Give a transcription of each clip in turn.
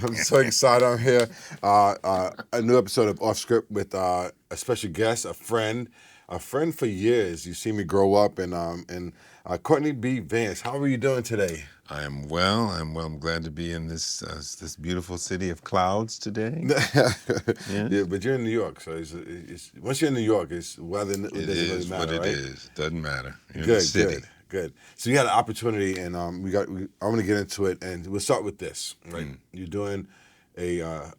I'm so excited. I'm here. A new episode of Off Script with a special guest, a friend for years. You've seen me grow up, and Courtney B. Vance. How are you doing today? I am well. I'm glad to be in this beautiful city of clouds today. Yeah, but you're in New York, so it's once you're in New York, it's weather It doesn't really is matter, what it right? is. Doesn't matter. You're in the Good, city. good. So you had an opportunity, and I'm going to get into it, and we'll start with this. Right, you're doing a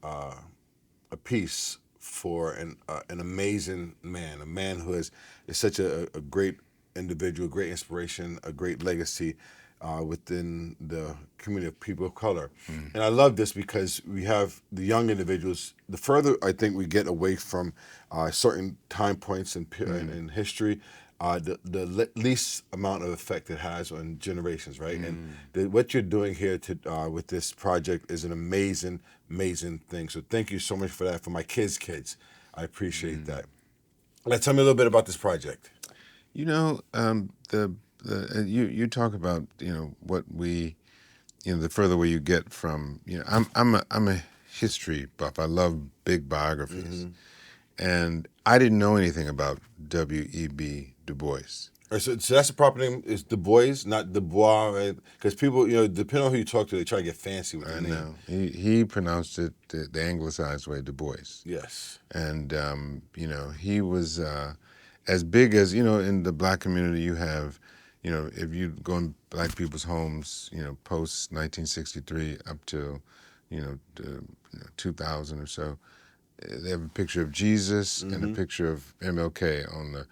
piece for an amazing man, a man who is such a great individual, great inspiration, a great legacy within the community of people of color. And I love this because we have the young individuals. The further I think we get away from certain time points in history, the least amount of effect it has on generations, right? And what you're doing here with this project is an amazing, amazing thing. So thank you so much for that. For my kids, I appreciate that. Now, tell me a little bit about this project. You know, you talk about what we the further away you get from I'm a history buff. I love big biographies, and I didn't know anything about W.E.B. Du Bois. All right, so that's the proper name is Du Bois, not Du Bois, right? Because people, depending on who you talk to, they try to get fancy with the I name. know he pronounced it the anglicized way, Du Bois. Yes. And he was as big as in the black community. You have if you go in black people's homes post 1963 up to 2000 or so, they have a picture of Jesus and a picture of MLK on the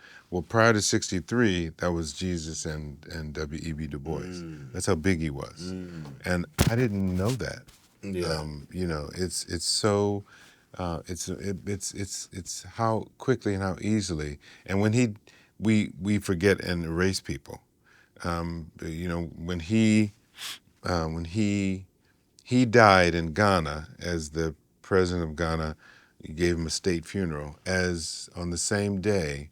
prior to 63 that was Jesus and W.E.B. Du Bois. That's how big he was. And I didn't know that. Yeah. It's so it's how quickly and how easily, and when we forget and erase people. When he died in Ghana, as the president of Ghana gave him a state funeral, as on the same day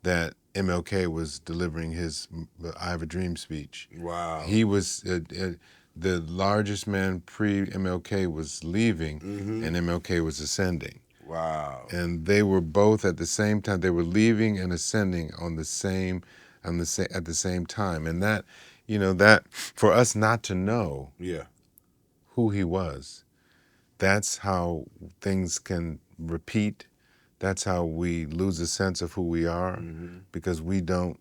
that MLK was delivering his "I Have a Dream" speech. Wow. He was the largest man pre-MLK was leaving, and MLK was ascending. Wow. And they were both at the same time. They were leaving and ascending at the same time. And that for us not to know Yeah. who he was, that's how things can repeat. That's how we lose a sense of who we are, because we don't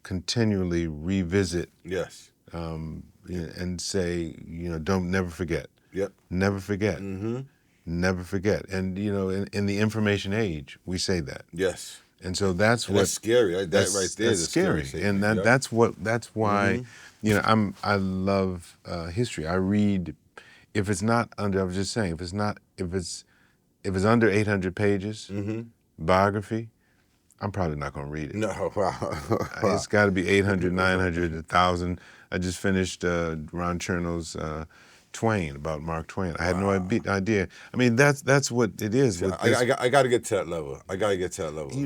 continually revisit Yes. and say, don't never forget. Yep. Never forget. Never forget. And in the information age, we say that. Yes. And so that's And what that's scary. Right? That right there that's is a scary. statement. And Yep. that's why I love history. I read. If it's not under, I was just saying, if it's under 800 pages, biography, I'm probably not going to read it. No. Wow. It's got to be 800, 900, 1,000. I just finished Ron Chernow's Twain, about Mark Twain. I had no idea. I mean, that's what it is. With this. I got to get to that level.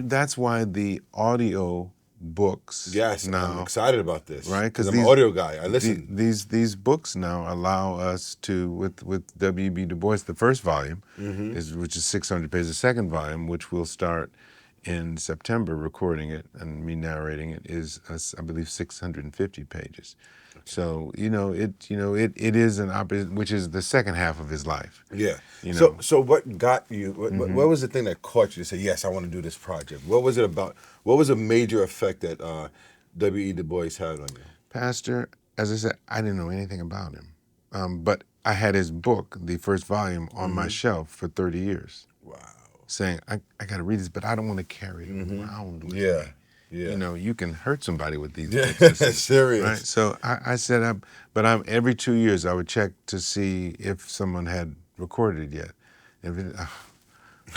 That's why the audio books. Yes, now, I'm excited about this. right? Because I'm an audio guy. I listen. These books now allow us to, with W.E.B. Du Bois, the first volume, which is 600 pages. The second volume, which we'll start in September, recording it and me narrating it, is I believe 650 pages. So it is an opposite, which is the second half of his life. Yeah. You So what got you? What was the thing that caught you to say, yes, I want to do this project? What was it about? What was a major effect that W.E. Du Bois had on you? Pastor, as I said, I didn't know anything about him, but I had his book, the first volume, on my shelf for 30 years. Wow. Saying, I got to read this, but I don't want to carry it around with me. Yeah. You can hurt somebody with these Yeah. books. Serious. Right? So I said, every 2 years I would check to see if someone had recorded it yet.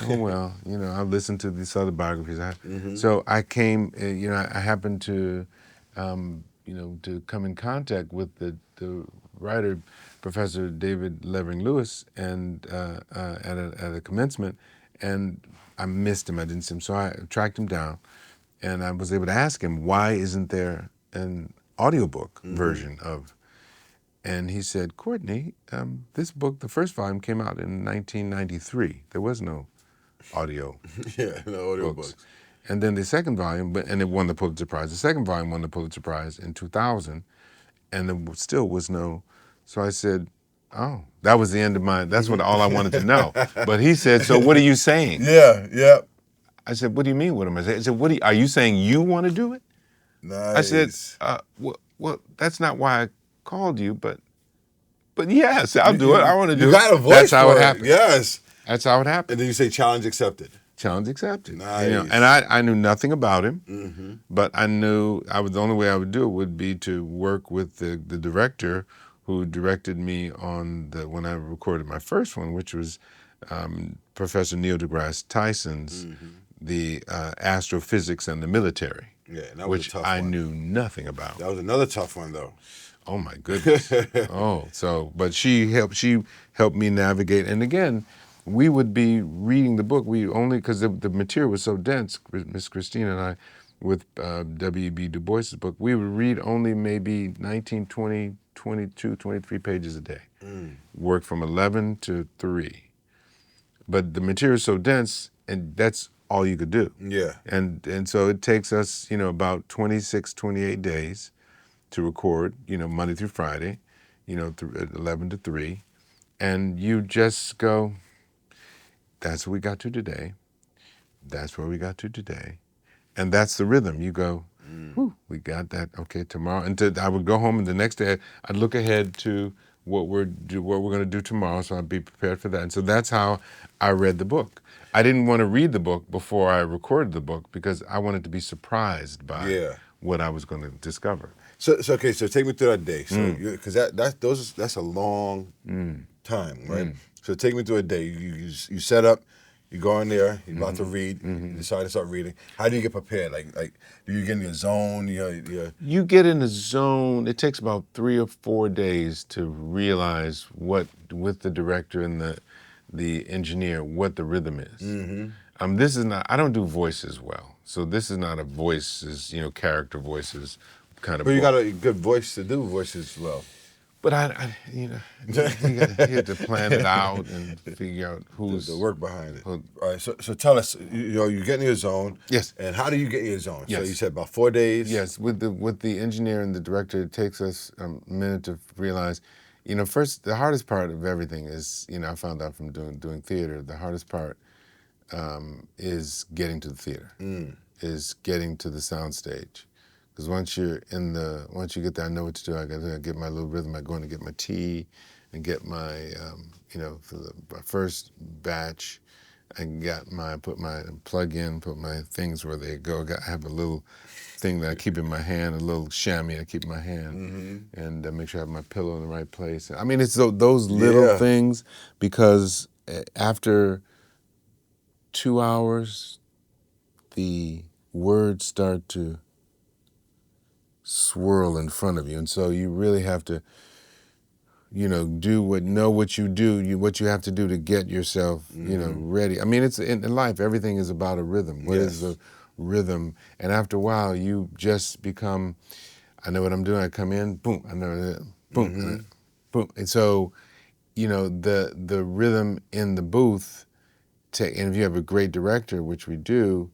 Oh well, I've listened to these other biographies. So I came, I happened to, to come in contact with the writer, Professor David Levering Lewis, and at a commencement, and I missed him. I didn't see him, so I tracked him down, and I was able to ask him, why isn't there an audiobook version of? And he said, Courtney, this book, the first volume came out in 1993. There was no audio Yeah, the audio books. books. And then the second volume, and it won the Pulitzer Prize. The second volume won the Pulitzer Prize in 2000, and there still was no. So I said, oh, that was the end of that's all I wanted to know. But he said, so what are you saying? Yeah. I said, what do you mean, what am I saying? He said, are you saying you want to do it? Nice. I said, well, that's not why I called you, but yes, I'll do it. I want to do it. You got a voice That's how for it happened. Yes. That's how it happened. And then you say challenge accepted. Challenge accepted. Nice. And I knew nothing about him, but I knew the only way I would do it would be to work with the director who directed me on when I recorded my first one, which was Professor Neil deGrasse Tyson's The Astrophysics and the Military, Yeah, and that was which a tough I one. knew nothing about. That was another tough one, though. Oh my goodness! But she helped me navigate. And again, we would be reading the book. We only because the material was so dense. Miss Christina and I, with W.E.B. Du Bois's book, we would read only maybe 19, 20, 22, 23 pages a day. Work from 11 to 3. But the material is so dense, and that's all you could do. Yeah. And so it takes us, about 26, 28 days to record, Monday through Friday, 11 to 3. And you just go, that's what we got to today. That's where we got to today. And that's the rhythm. You go, whew, we got that. Okay, tomorrow. And I would go home, and the next day I'd look ahead to what we're going to do tomorrow, so I'd be prepared for that. And so that's how I read the book. I didn't want to read the book before I recorded the book because I wanted to be surprised by what I was going to discover. So okay. So take me through that day. So because that's a long time, right? So take me through a day. You set up. You go in there. You're about to read. You decide to start reading. How do you get prepared? Like do you get in your zone? You get in the zone. It takes about 3 or 4 days to realize with the director and the engineer what the rhythm is. This is not. I don't do voices well, so this is not a voices, character voices kind of. But you book. got a good voice to do voices well. But you have to plan it out and figure out who's the work behind it. All right, so tell us, you get in your zone. Yes. And how do you get in your zone? Yes. So you said about 4 days. Yes, with the engineer and the director, it takes us a minute to realize. First, the hardest part of everything is, I found out from doing theater, the hardest part is getting to the theater, is getting to the soundstage. Because once you get there, I know what to do. I got to get my little rhythm. I go in to get my tea and get my, for my first batch, I plug in, put my things where they go. I have a little thing that I keep in my hand, a little chamois I keep in my hand, and make sure I have my pillow in the right place. I mean, it's those little things, because after 2 hours, the words start to swirl in front of you, and so you really have to, know what you do, what you have to do to get yourself, ready. I mean, it's in life, everything is about a rhythm. What is the rhythm? And after a while, you just become, I know what I'm doing. I come in, boom, I know that, boom, boom, and so, the rhythm in the booth. And if you have a great director, which we do,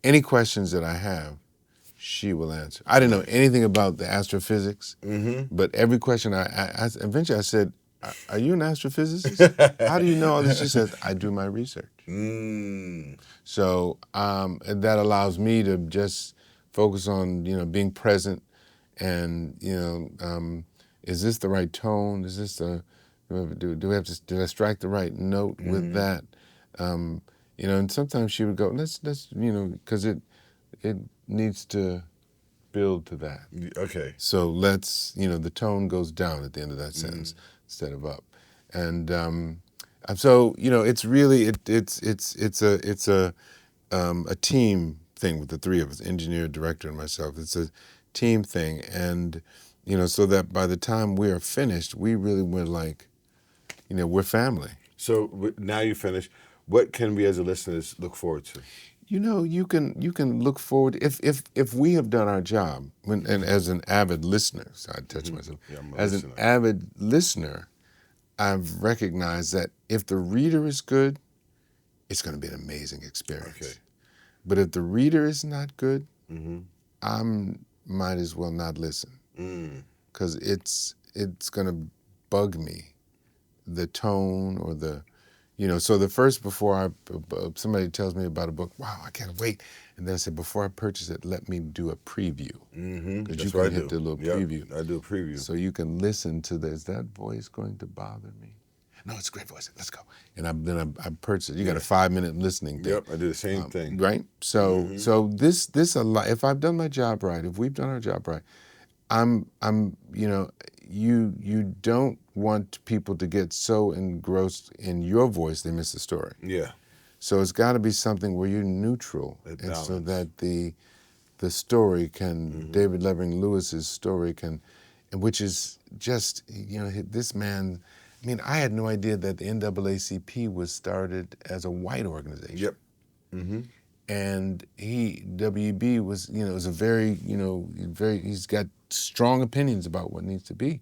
any questions that I have, she will answer. I didn't know anything about the astrophysics, but every question eventually I said, are you an astrophysicist? How do you know all this? She says, I do my research. So and that allows me to just focus on, being present and, is this the right tone? Is this do I strike the right note with that? And sometimes she would go, let's because it needs to build to that. Okay. So let's, the tone goes down at the end of that sentence instead of up. And so, it's really, it's a team thing with the three of us, engineer, director, and myself. It's a team thing. And, so that by the time we are finished, we really were like, we're family. So now you finished. What can we as the listeners look forward to? You know, you can look forward if we have done our job. And as an avid listener, so I touch myself. Yeah, I'm a As an listener. avid listener, I've recognized that if the reader is good, it's going to be an amazing experience. Okay. But if the reader is not good, Mm-hmm. I might as well not listen, because it's going to bug me, the tone or the, So the first, before somebody tells me about a book, wow, I can't wait, and then I say, before I purchase it, let me do a preview, because you That's what I can hit do. the little Yep, preview, I do a preview. so you can listen to the, is that voice going to bother me? No, it's a great voice. Let's go. And I purchase it. You got a 5-minute listening thing. Yep, I do the same thing. Right. So this a lot. If I've done my job right, if we've done our job right, I'm you don't want people to get so engrossed in your voice they miss the story. Yeah. So it's got to be something where you're neutral, That and so balance. that the story can, David Levering Lewis's story can, and which is just, this man. I mean, I had no idea that the NAACP was started as a white organization. Yep. Mm-hmm. And W.E.B was, is a very, he's got strong opinions about what needs to be.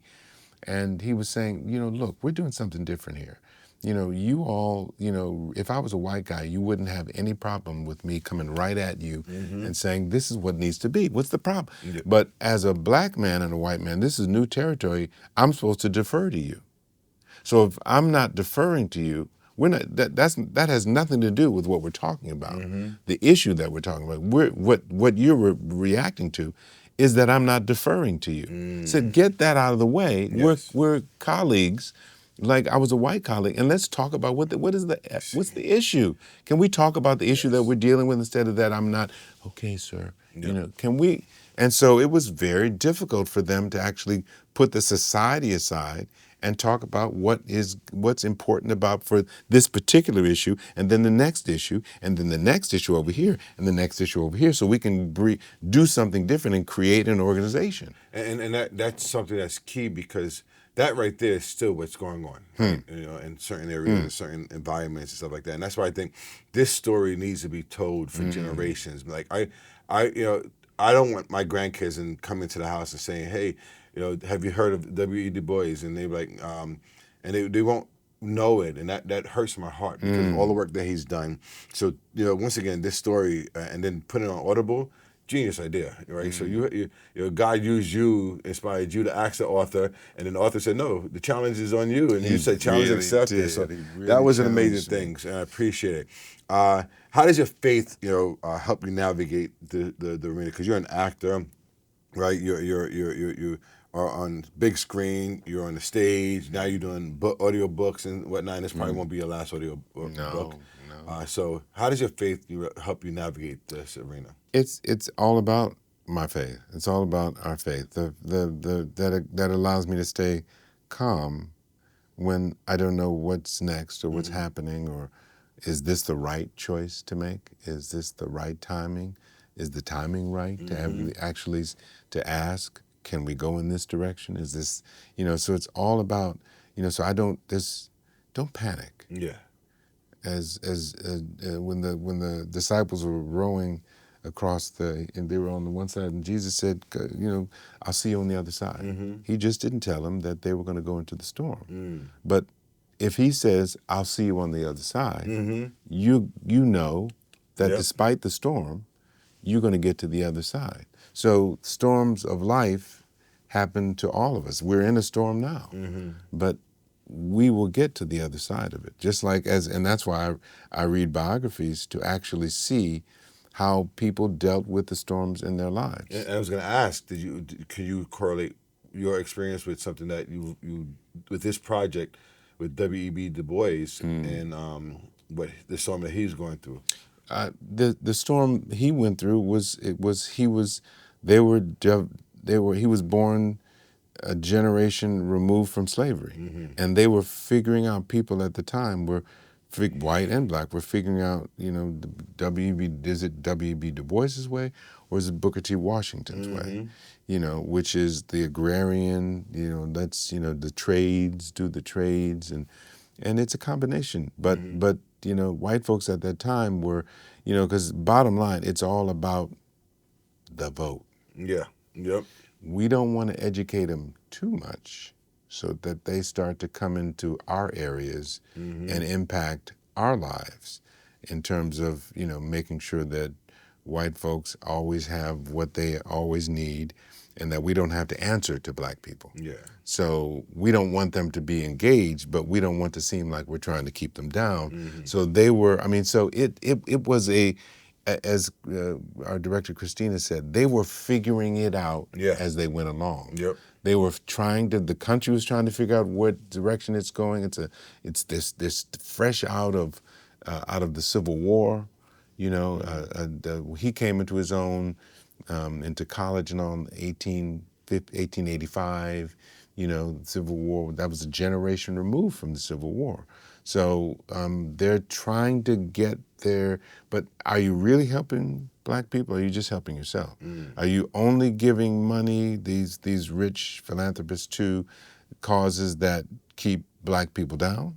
And he was saying, look, we're doing something different here. You all, if I was a white guy, you wouldn't have any problem with me coming right at you and saying, this is what needs to be. What's the problem? Yep. But as a black man and a white man, this is new territory. I'm supposed to defer to you. So if I'm not deferring to you, we're not, that has nothing to do with what we're talking about. The issue that we're talking about, what you're reacting to, is that I'm not deferring to you. So get that out of the way. Yes. We're colleagues. Like, I was a white colleague, and let's talk about what's the issue. Can we talk about the issue that we're dealing with instead of that I'm not, okay, sir. Can we? And so it was very difficult for them to actually put the society aside and talk about what's important about for this particular issue, and then the next issue, and then the next issue over here, and the next issue over here, so we can do something different and create an organization. And that's something that's key, because that right there is still what's going on, right? In certain areas, in certain environments and stuff like that. And that's why I think this story needs to be told for generations. Like I don't want my grandkids and come into the house and saying, hey, have you heard of W.E.B. Du Bois? And they're like, and they won't know it, and that hurts my heart, because of all the work that he's done. So once again, this story, and then put it on Audible. Genius idea, right? So God used you, inspired you to ask the author, and then the author said, "No, the challenge is on you," and you said, "Challenge really accepted." did. So He really that was an challenged amazing me. thing, and I appreciate it. How does your faith, help you navigate the arena? Because you're an actor, right? You are on big screen. You're on the stage. Now you're doing audio books and whatnot. And this probably won't be your last audio book. No. So how does your faith help you navigate this arena? It's all about my faith. It's all about our faith. That allows me to stay calm when I don't know what's next or what's happening, or is this the right choice to make? Is this the right timing? Is the timing right to actually to ask, can we go in this direction? Is this, so it's all about, so I don't panic. Yeah. As when the disciples were rowing across and they were on the one side, and Jesus said, I'll see you on the other side. He just didn't tell them that they were going to go into the storm. But if he says, I'll see you on the other side, you know that despite the storm, you're going to get to the other side. So storms of life happen to all of us. We're in a storm now, but we will get to the other side of it. Just like and that's why I read biographies, to actually see how people dealt with the storms in their lives. And I was going to ask, can you correlate your experience with something that you with this project with W.E.B. Du Bois and what the storm that he's going through? The storm he went through he was born a generation removed from slavery, and they were figuring out, people at the time were white and black were figuring out, is it W.E.B. Du Bois's way, or is it Booker T. Washington's way? Which is the agrarian, let's, the trades, do the trades, and it's a combination. But white folks at that time were, because bottom line, it's all about the vote. Yeah. Yep. We don't want to educate them too much so that they start to come into our areas and impact our lives in terms of, making sure that white folks always have what they always need and that we don't have to answer to black people. Yeah. So we don't want them to be engaged, but we don't want to seem like we're trying to keep them down. So they were, so it was as our director Christina said, they were figuring it out Yeah. as they went along. Yep. They were the country was trying to figure out what direction it's going. It's this fresh out of the Civil War. He came into his own, into college and on 1885. The Civil War, that was a generation removed from the Civil War. So they're trying to get there, but are you really helping black people, or are you just helping yourself? Are you only giving money, these rich philanthropists, to causes that keep black people down?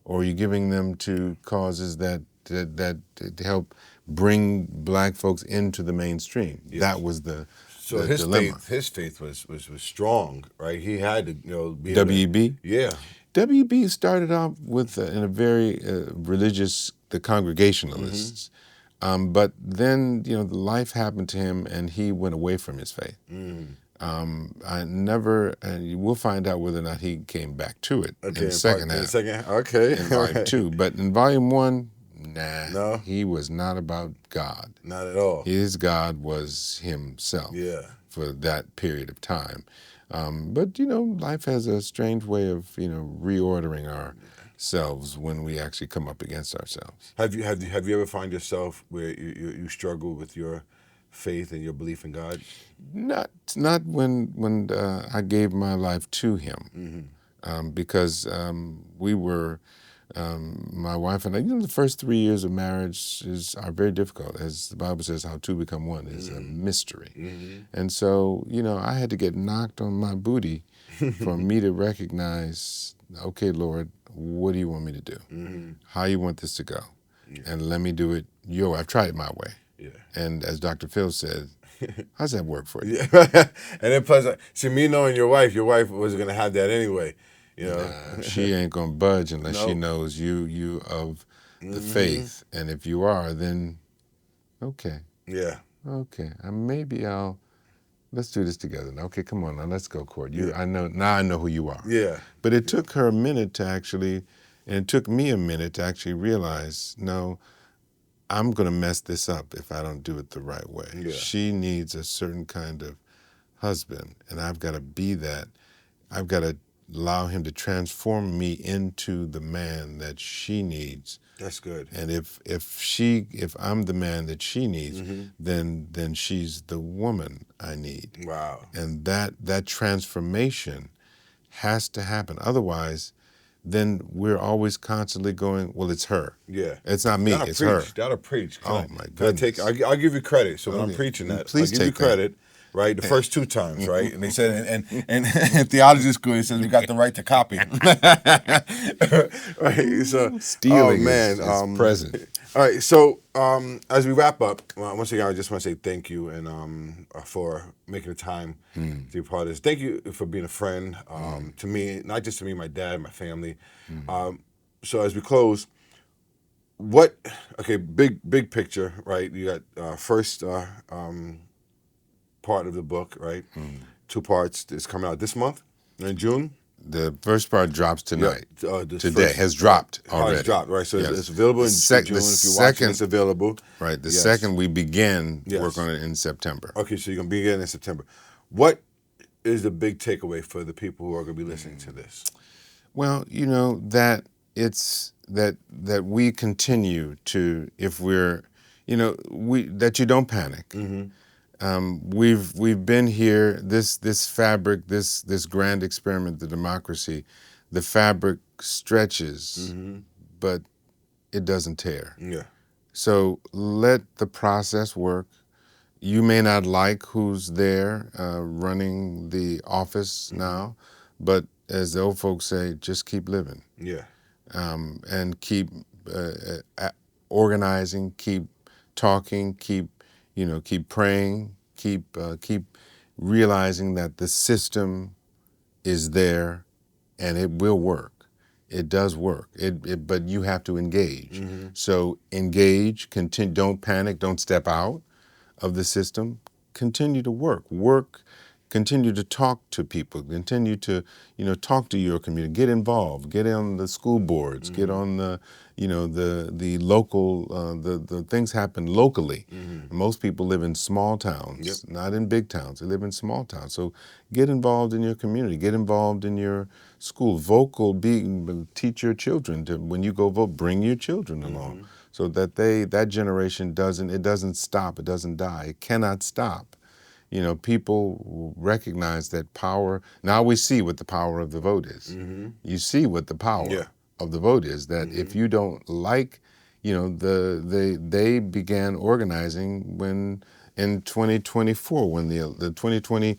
Or are you giving them to causes that help bring black folks into the mainstream? Yes. That was the his dilemma. Faith was strong, right? He had to be W.E.B. Yeah. W.E.B. started off with in a very religious, the Congregationalists, but then life happened to him and he went away from his faith. I never, and we'll find out whether or not he came back to it in the second half. Okay. In volume 2, but in volume 1, no, he was not about God. Not at all. His God was himself. Yeah. For that period of time. But life has a strange way of reordering ourselves when we actually come up against ourselves. Have you ever found yourself where you struggle with your faith and your belief in God? Not when I gave my life to Him, because we were. My wife and I, the first 3 years of marriage are very difficult. As the Bible says, how two become one is a mystery. And so, I had to get knocked on my booty for me to recognize, okay, Lord, what do you want me to do? How you want this to go? Yeah. And let me do it your way. I've tried it my way. Yeah. And as Dr. Phil said, how's that work for you? Yeah. And then plus, see, me knowing your wife was going to have that anyway. Nah, she ain't gonna budge unless she knows you of the faith, and if you are, then okay. Yeah. Okay. Let's do this together. Now, okay, come on now, let's go, Court. I know who you are. Yeah. But it took her a minute to actually, and it took me a minute to actually realize, no, I'm gonna mess this up if I don't do it the right way. Yeah. She needs a certain kind of husband, and I've got to be that. I've got to allow him to transform me into the man that she needs. That's good. And if I'm the man that she needs, then she's the woman I need. Wow. And that transformation has to happen. Otherwise, then we're always constantly going, well, it's her. Yeah. It's not me, it's her. That'll preach. My goodness. I'll give you credit. So when I'm preaching that, please I'll give you credit. That. Right, the first 2 times, right, and they said, and theology school, it says we got the right to copy, right? So, stealing is present. All right, so as we wrap up, once again, I just want to say thank you and for making the time to be part of this. Thank you for being a friend to me, not just to me, my dad, my family. So as we close, big picture, right? You got first. Part of the book, right? 2 parts. It's coming out this month in June. The first part drops tonight. Today has dropped already. It's dropped, right? So it's available in June. If you're watching, it's available. Right. The second we begin work on it in September. Okay, so you're gonna begin in September. What is the big takeaway for the people who are gonna be listening to this? Well, that it's that we continue to, if we're, that you don't panic. We've been here. This fabric, this grand experiment, the democracy, the fabric stretches, but it doesn't tear. Yeah. So let the process work. You may not like who's there running the office now, but as the old folks say, just keep living. Yeah. And keep organizing, keep talking, keep praying, keep realizing that the system is there and it will work. It does work. But you have to engage. So engage. Continue. Don't panic. Don't step out of the system. Continue to work. Continue to talk to people. Continue to talk to your community. Get involved. Get on the school boards. Get on the local. The things happen locally. Most people live in small towns, not in big towns. They live in small towns. So get involved in your community. Get involved in your school. Teach your children to, when you go vote, bring your children along, so that that generation doesn't stop. It doesn't die. It cannot stop. People recognize that power. Now we see what the power of the vote is. You see what the power of the vote is. That if you don't like, they began organizing when in 2024 when the 2020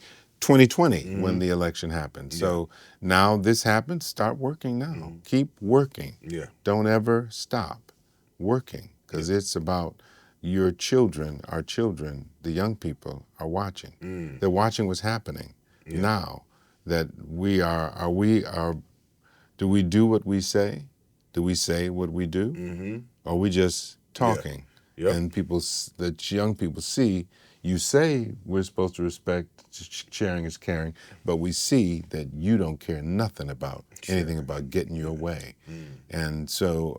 when the election happened. So now this happened. Start working now. Keep working. Don't ever stop working, because it's about your children, our children, the young people are watching. They're watching what's happening now. That do we do what we say? Do we say what we do? Or are we just talking? And the young people see, you say we're supposed to respect, sharing is caring, but we see that you don't care nothing about anything about getting your way. And so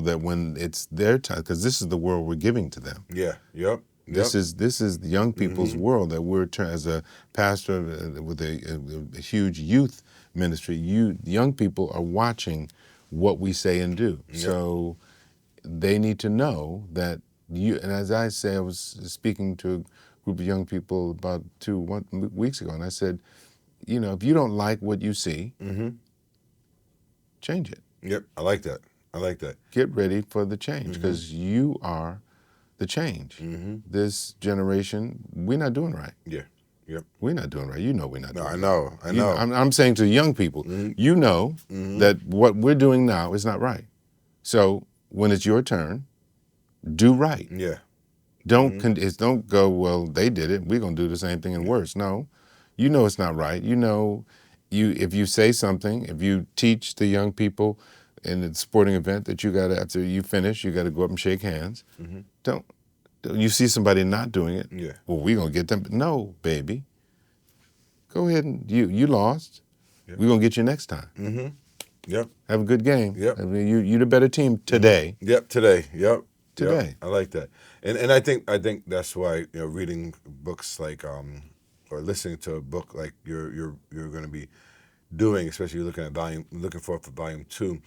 that when it's their time, because this is the world we're giving to them. This is the young people's world that we're as a pastor with a huge youth ministry. The young people are watching what we say and do. So they need to know that and as I say, I was speaking to a group of young people about 2 weeks ago, and I said, if you don't like what you see, change it. I like that. Get ready for the change, because you are the change. This generation, we're not doing right. We're not doing right. We're not doing right. I know. I'm saying to young people, that what we're doing now is not right. So when it's your turn, do right. Don't go, well, they did it, we're going to do the same thing and worse. No, it's not right. If you say something, if you teach the young people in a sporting event that after you finish, you got to go up and shake hands. Don't you see somebody not doing it? Well, we're going to get them. No, baby. Go ahead and you lost. We're going to get you next time. Have a good game. I mean, you're the better team today. Today. Today. I like that. And I think that's why, reading books like or listening to a book like you're going to be doing, especially looking forward for volume 2,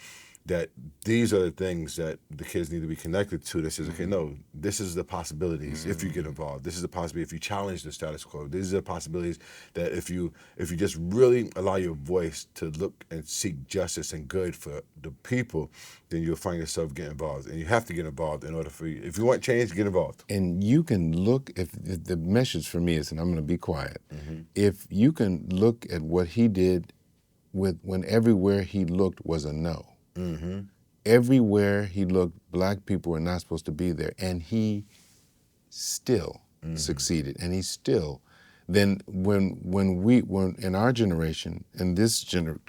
that these are the things that the kids need to be connected to. That says, okay, no, this is the possibilities if you get involved. This is the possibility if you challenge the status quo. These are the possibilities that if you just really allow your voice to look and seek justice and good for the people, then you'll find yourself getting involved. And you have to get involved in order for you. If you want change, get involved. And you can look, if the message for me is, and I'm going to be quiet, if you can look at what he did when everywhere he looked was a no. Everywhere he looked, black people were not supposed to be there, and he still succeeded. And he still, then when in our generation, in this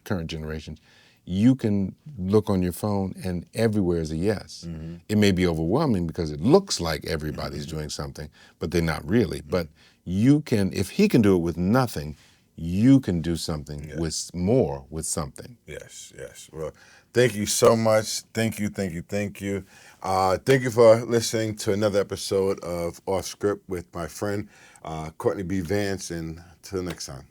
current generation, you can look on your phone and everywhere is a yes. It may be overwhelming because it looks like everybody's doing something, but they're not really. But you can, if he can do it with nothing, you can do something with more with something. Yes. Well, thank you so much. Thank you. Thank you for listening to another episode of Off Script with my friend Courtney B. Vance, and till next time.